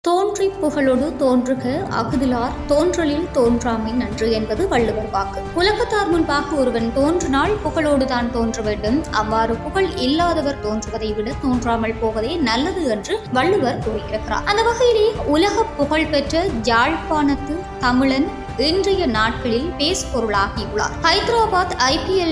தோன்றி புகழொடு தோன்றுக அகுதிலார் தோன்றலில் தோன்றாமை நன்று என்பது வள்ளுவர் வாக்கு. உலகத்தார் முன்பாக ஒருவன் தோன்றினால் புகழோடுதான் தோன்ற வேண்டும். அவ்வாறு புகழ் இல்லாதவர் தோன்றுவதை விட தோன்றாமல் போவதே நல்லது என்று வள்ளுவர் கூறியிருக்கிறார். அந்த வகையிலே உலக புகழ் பெற்ற யாழ்ப்பாணத்து தமிழன் இன்றைய நாட்களில் பேசுபொருளாகியுள்ளார். ஹைதராபாத் IPL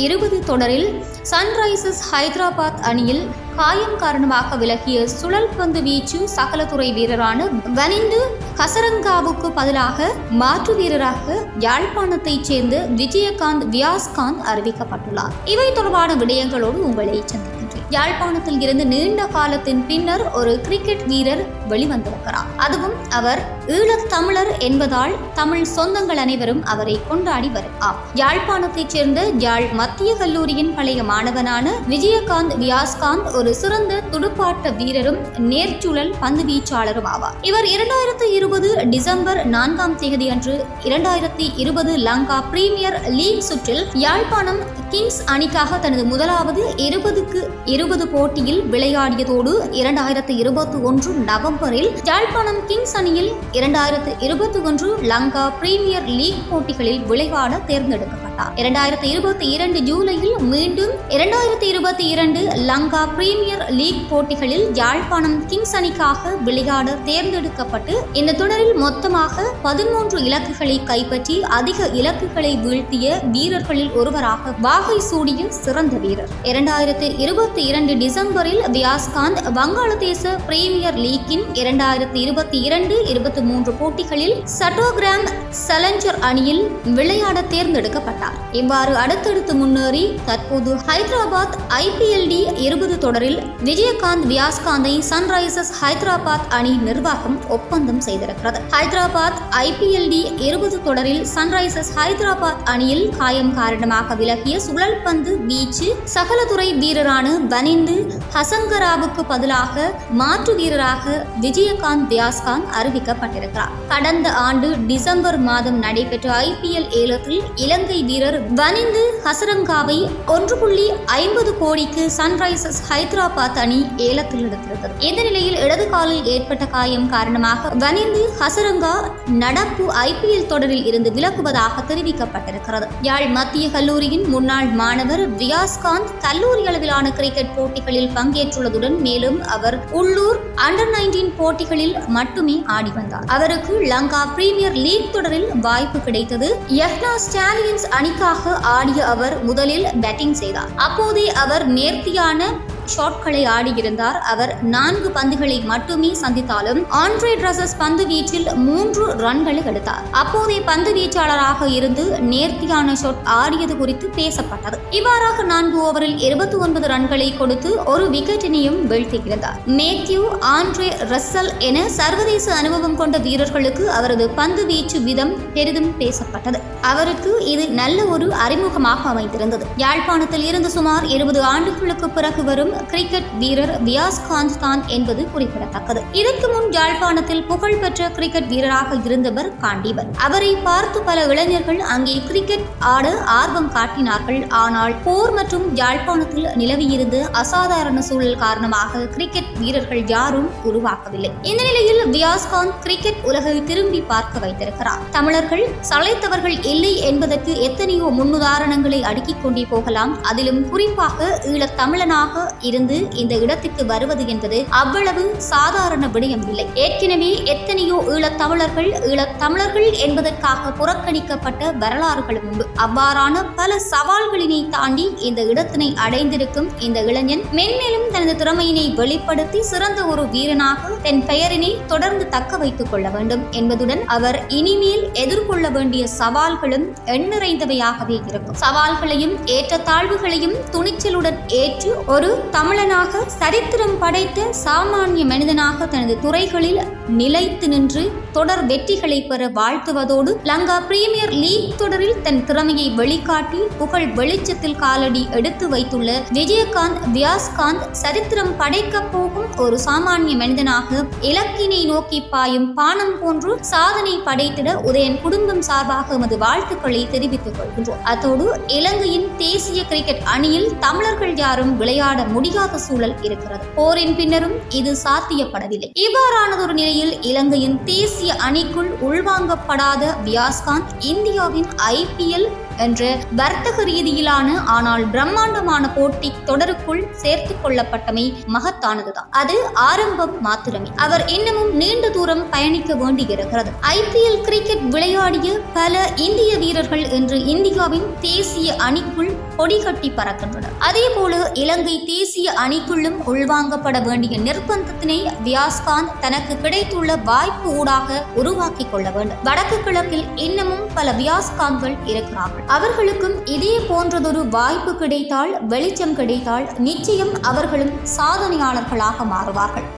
20 தொடரில் சன்ரைசர்ஸ் ஹைதராபாத் அணியில் காயம் காரணமாக விலகிய சுழல் பந்து வீச்சு சகலத்துறை வீரரான வனிந்து ஹசரங்காவுக்கு பதிலாக மாற்று வீரராக யாழ்ப்பாணத்தைச் சேர்ந்த விஜயகாந்த் வியாஸ்காந்த் அறிவிக்கப்பட்டுள்ளார். இவை தொடர்பான விடயங்களோடு உங்களை சந்திக்கின்றேன். யாழ்ப்பாணத்தில் இருந்து நீண்ட காலத்தின் பின்னர் ஒரு கிரிக்கெட் வீரர் வெளிவந்திருக்கிறார். அதுவும் அவர் ஈழத் தமிழர் என்பதால் தமிழ் சொந்தங்கள் அனைவரும் அவரை கொண்டாடி வருகிறார். யாழ்ப்பாணத்தைச் சேர்ந்த யாழ் மத்திய கல்லூரியின் பழைய மாணவனான விஜயகாந்த் வியாஸ்காந்த் ஒரு சிறந்த துடுப்பாட்ட வீரரும் நேர்ச்சுழல் பந்து வீச்சாளரும் ஆவார். இவர் 2020 டிசம்பர் 4 அன்று 2020 லங்கா பிரீமியர் லீக் சுற்றில் யாழ்ப்பாணம் கிங்ஸ் அணிக்காக தனது முதலாவது 20-20 போட்டியில் விளையாடியதோடு 2021 நவம்பரில் யாழ்ப்பாணம் கிங்ஸ் அணியில் 2021 லங்கா பிரீமியர் லீக் போட்டிகளில் விளையாட தேர்ந்தெடுக்கப்பட்டார். 2022 ஜூலையில் மீண்டும் 2022 லங்கா பிரீமியர் லீக் போட்டிகளில் யாழ்ப்பாணம் கிங்ஸ் அணிக்காக விளையாட தேர்ந்தெடுக்கப்பட்டு இந்த தொடரில் மொத்தமாக 13 இலக்குகளை கைப்பற்றி அதிக இலக்குகளை வீழ்த்திய வீரர்களில் ஒருவராக வாகை சூடிய சிறந்த வீரர். 2022 டிசம்பரில் வியாஸ்காந்த் வங்காளதேச பிரீமியர் லீக்கின் 2022-23 போட்டிகளில் சட்டோகிராம் சலஞ்சர் அணியில் விளையாட தேர்ந்தெடுக்கப்பட்டார். இவ்வாறு அடுத்தடுத்து முன்னேறி தற்போது ஹைதராபாத் IPL 20 தொடரில் விஜயகாந்த் வியாஸ்காந்தை சன்ரைசர்ஸ் ஹைதராபாத் அணி நிர்வாகம் ஒப்பந்தம் செய்திருக்கிறது. ஹைதராபாத் IPL 20 தொடரில் சன்ரைசர்ஸ் ஹைதராபாத் அணியில் காயம் காரணமாக விலகிய சுழல் பந்து வீச்சு சகலத்துறை வீரரான வனிந்து ஹசங்கராவுக்கு பதிலாக மாற்று வீரராக விஜயகாந்த் வியாஸ்காந்த் அறிவிக்கப்பட்டிருக்கிறார். கடந்த ஆண்டு டிசம்பர் மாதம் நடைபெற்ற IPL ஏலத்தில் இலங்கை வீரர் வனிந்து ஹசரங்காவை 1.50 கோடிக்கு சன்ரைசர்ஸ் ஹைதராபாத் அணி ஏலத்தில் எடுத்திருந்தது. இந்த நிலையில் இடது காலில் ஏற்பட்ட காயம் காரணமாக வனிந்து ஹசரங்கா நடப்பு IPL தொடரில் இருந்து விலகுவதாக தெரிவிக்கப்பட்டிருக்கிறது. யாழ் மத்திய கல்லூரியின் முன்னாள் மாணவர் வியாஸ்காந்த் கல்லூரி அளவிலான கிரிக்கெட் போட்டிகளில் பங்கேற்றுள்ளதுடன் மேலும் அவர் உள்ளூர் அண்டர் 19 போட்டிகளில் மட்டுமே ஆடி வந்தார். அவருக்கு லங்கா பிரீமியர் லீக் தொடரில் வாய்ப்பு கிடைத்தது. யக்னா ஸ்டாலியன்ஸ் அணிக்காக ஆடிய அவர் முதலில் பேட்டிங் செய்தார். அப்போதே அவர் நேர்த்தியான ஷாட்களை ஆடியிருந்தார். அவர் 4 பந்துகளை மட்டுமே சந்தித்தாலும் ஆண்ட்ரே ரசஸ் பந்து வீச்சில் 3 ரன்களை எடுத்தார். அப்போதே பந்து வீச்சாளராக இருந்து நேர்த்தியான ஷாட் ஆடியது குறித்து பேசப்பட்டது. இவ்வாறாக 4 ஓவரில் 29 ரன்களை கொடுத்து ஒரு விக்கெட்டினையும் வீழ்த்தியிருந்தார். மேத்யூ ஆண்ட்ரே ரசல் என சர்வதேச அனுபவம் கொண்ட வீரர்களுக்கு அவரது பந்து வீச்சு விதம் பெரிதும் பேசப்பட்டது. அவருக்கு இது நல்ல ஒரு அறிமுகமாக அமைந்திருந்தது. யாழ்ப்பாணத்தில் இருந்து சுமார் 20 ஆண்டுகளுக்கு பிறகு வரும் கிரிக்கெட் வீரர் வியாஸ்காந்த் தான் என்பது குறிப்பிடத்தக்கது. இதற்கு முன் யாழ்ப்பாணத்தில் புகழ்பெற்ற கிரிக்கெட் வீரராக இருந்தவர் காண்டீபன். அவரை பார்த்து பல இளைஞர்கள் அங்கே கிரிக்கெட் ஆட ஆர்வம் காட்டினார்கள். ஆனால் போர் மற்றும் யாழ்ப்பாணத்தில் நிலவியிருந்த அசாதாரண சூழல் காரணமாக கிரிக்கெட் வீரர்கள் யாரும் உருவாக்கவில்லை. இந்த நிலையில் வியாஸ்காந்த் கிரிக்கெட் உலகை திரும்பி பார்க்க வைத்திருக்கிறார். தமிழர்கள் சளைத்தவர்கள் இல்லை என்பதற்கு எத்தனையோ முன்னுதாரணங்களை அடுக்கிக் கொண்டே போகலாம். அதிலும் குறிப்பாக ஈழத் தமிழனாக இருந்து இந்த இடத்துக்கு வருவது என்பது அவ்வளவு சாதாரண விடயம் இல்லை. ஏற்கனவே எத்தனையோ ஈழத்தமிழர்கள் என்பதற்காக புறக்கணிக்கப்பட்ட வரலாறுகளும் உண்டு. அவ்வாறான பல சவால்களினை தாண்டி இந்த இடத்தினை அடைந்திருக்கும் இந்த இளைஞன் மென்மேலும் தனது திறமையினை வெளிப்படுத்தி சிறந்த ஒரு வீரனாக தன் பெயரினை தொடர்ந்து தக்க வைத்துக் கொள்ள வேண்டும் என்பதுடன் அவர் இனிமேல் எதிர்கொள்ள வேண்டிய சவால்களும் எண்ணிறைந்தவையாகவே இருக்கும். சவால்களையும் ஏற்றத்தாழ்வுகளையும் துணிச்சலுடன் ஏற்று ஒரு தமிழனாக சரித்திரம் படைத்த சாமானிய மனிதனாக தனது துறைகளில் நிலைத்து நின்று தொடர் வெற்றிகளை பெற வாழ்த்துவதோடு லங்கா பிரீமியர் லீக் தொடரில் தன் திறமையை வெளிக்காட்டி புகழ் வெளிச்சத்தில் காலடி எடுத்து வைத்துள்ள விஜயகாந்த் வியாஸ்காந்த் சரித்திரம் படைக்கப் போகும் ஒரு சாமானிய மனிதனாக இலக்கினை நோக்கி பாயும் பானம் போன்று சாதனை படைத்திட உதயன் குடும்பம் சார்பாக எமது வாழ்த்துக்களை தெரிவித்துக் கொள்கின்றோம். அத்தோடு இலங்கையின் தேசிய கிரிக்கெட் அணியில் தமிழர்கள் யாரும் விளையாட முடியாத சூழல் இருக்கிறது. போரின் பின்னரும் இது சாத்தியப்படவில்லை. இவ்வாறானதொரு நிலையில் இலங்கையின் தேசிய அணிக்குள் உள்வாங்கப்படாத வியாஸ்காந்த் இந்தியாவின் IPL என்ற வர்த்தக ரீதியிலான ஆனால் பிரம்மாண்டமான போட்டி தொடருக்குள் சேர்த்துக் கொள்ளப்பட்டமை மகத்தானதுதான். அது ஆரம்பம் மாத்திரமே. அவர் இன்னமும் நீண்ட தூரம் பயணிக்க வேண்டியிருக்கிறது. IPL கிரிக்கெட் விளையாடிய பல இந்திய வீரர்கள் இன்று இந்தியாவின் தேசிய அணிக்குள் கொடிகட்டி பறக்கின்றனர். அதே போல இலங்கை தேசிய அணிக்குள்ளும் உள்வாங்கப்பட வேண்டிய நிர்பந்தத்தினை வியாஸ்காந்த் தனக்கு கிடைத்துள்ள வாய்ப்பு ஊடாக உருவாக்கி கொள்ள வேண்டும். வடக்கு கிழக்கில் இன்னமும் பல வியாஸ்காந்த்கள் இருக்கிறார்கள். அவர்களுக்கும் இதே போன்றதொரு வாய்ப்பு கிடைத்தால், வெளிச்சம் கிடைத்தால் நிச்சயம் அவர்களும் சாதனையாளர்களாக மாறுவார்கள்.